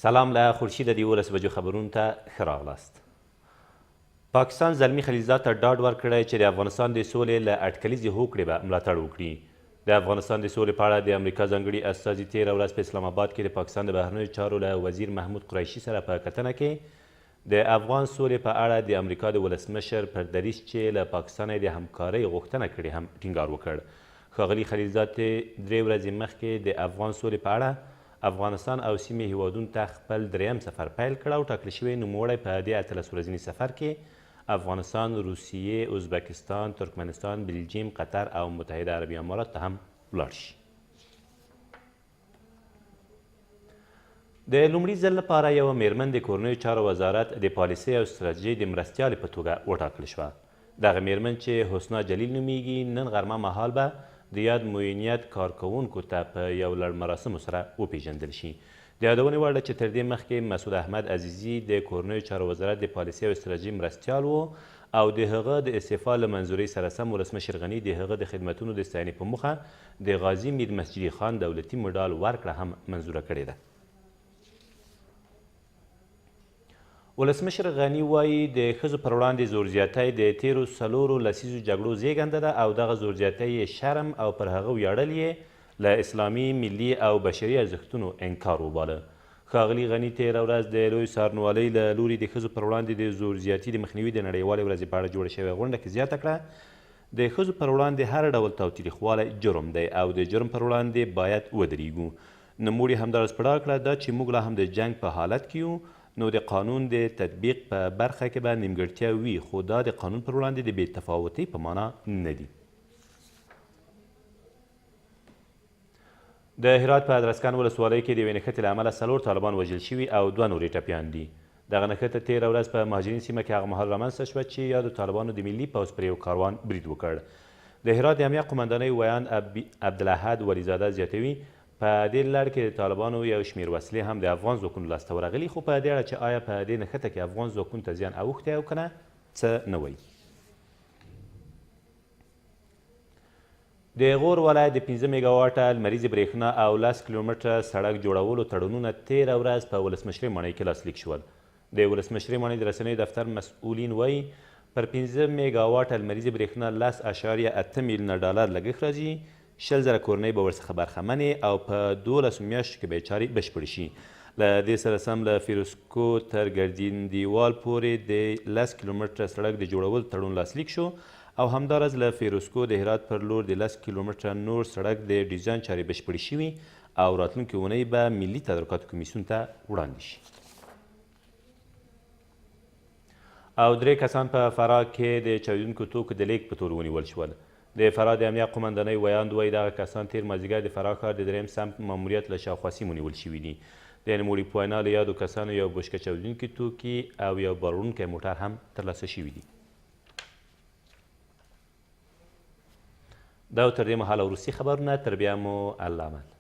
سلام له خورشید د 11 بجو خبرونو ته ښه راغلاست. پاکستان زلمي خلیلزاد ته ډاډ ورکړی چې د افغانستان د سولې له اټکلیزې هوکړې به ملاتړ وکړي. د افغانستان د سولې په اړه د امریکا ځانګړي استازي تېره ورځ په اسلام آباد کې د پاکستان د بهرنیو چارو له وزیر محمود قریشي سره په کتنه کې د افغان سولې په اړه د امریکا د ولسمشر پر دریځ چې له پاکستان د همکارۍ غوښتنه کړې هم ټینګار وکړ. ښاغلي خلیلزاد 3 ورځې مخکې د افغان سولې په اړه افغانستان او سیمې هیوادونو ته خپل دریم سفر پیل کړ او ټاکل شوی نوموړی په دې 18 ورځني سفر کې افغانستان، روسیې، ازبکستان، ترکمنستان، بلجیم، قطر او متحده عربي امارات ته هم ولاړ شي. د لومړي ځل لپاره یوه میرمن د کورنیو چارو وزارت د پالیسۍ او ستراتیژۍ د مرستیالې په توګه وټاکل شوه. دغه میرمن چې حسنا جلیل نومیږي نن غرمه مهال به د یاد معینیت کارکوونکو ته په یو لړ مراسمو سره وپیژندل شي. د یادونې وړ ده چې تر دې مخکې مسعود احمد عزیزي د کورنیو چارو وزارت د پالیسۍ او ستراتیژۍ مرستیال و او د هغه د استعفا له منظورۍ سره سم ولسمشر غني د هغه د خدمتونو د ستاینې په موخه د غازي میر مسجدي خان دولتي مډال ورکړه هم منظوره کړې ده. ولسمشر غني وایي د ښځو پر وړاندې زور زیاتی د تیرو 4 لسیزو جګړو زیږنده ده او دغه زور زیاتی یې شرم او پر هغه ویاړل یې له اسلامي، ملي او بشري ارزښتونو انکار وباله. ښاغلي غني تېره ورځ د لوی څارنوالۍ له لوري د ښځو پر وړاندې د زور زیاتي د مخنیوي د نړیوالې ورځې په اړه جوړه شوې غونډه کې زیاته کړه د ښځو پر وړاندې هر ډول تاوتریخوالی جرم دی او د جرم پر وړاندې باید ودرېږو. نوموړي همداراز پړه کړه دا چې موږ لا هم د جنګ په حالت کې یو نو د قانون د تطبیق په برخه کې به نیمګړتیا وي خو دا د قانون پر وړاندې د بې تفاوتۍ په معنا نه دي. د هرات په ادرسکن ولسوالۍ کې د یوې نښتې له امله 4 طالبان وژل شوي او 2 نورې ټپیان دي. دغه نښته تېره ورځ په مهاجرین سیمه کې هغه مهال رامنځته شوه چې یادو طالبانو د ملي پوځ پر یو کاروان برید وکړ. د هرات د امنیه قمندانۍ ویان عبدالاحد ولیزاده زیاتوي په دې لړ کې د طالبانو یو شمېر وسلې هم د افغان ځواکونو لاسته ورغلي خو په دې اړه چې آیا په دې نښته کې افغان ځواکونو ته زیان اوښتی او که نه څه نه وایي. د غور ولایت د 15 میګاواټه لمریزې برېښنا او 10 کیلومتره سړک جوړولو تړونونه تېره ورځ په ولسمشرۍ ماڼۍ کې لاسلیک شول. د ولسمشرۍ ماڼۍ د رسنیو دفتر مسؤلین وایي پر 15 میګاواټه لمریزې برېښنا 10.8 میلیونه ډالر لګښت راځي. 20,000 کورنۍ به ورڅخه برخمنې او په 12 میاشتو کې به یې چارې بشپړې شي. له دې سره سم له فیروزکو تر ګردین دیوال پورې د 10 کیلومتره سړک د جوړولو تړون لاسلیک شو او همداراز له فیروزکو د هرات پر لور د 10 کیلومتره نور سړک د ډیزاین چارې بشپړې شوي او راتلونکې اونۍ به ملي تدارکاتو کمیسیون ته وړاندې شي. او 3 کسان په فراه کې د چاودونکو توکو د لیږد په تور ونیول شول. د فراه د امنیه قمندانۍ ویاند وایي دغه کسان تېر مازدیګر د فراه ښار د 3 سمت ماموریت له شاوخوا سیمو نیول شوي دي. د نوموړي په وینا له یادو کسانو یو بشکه چاودونکي توکي او یو باروړونکی موټر هم ترلاسه شوي دي. دا تر دې مهاله وروستي خبرونه، تر بیا مو الله امان.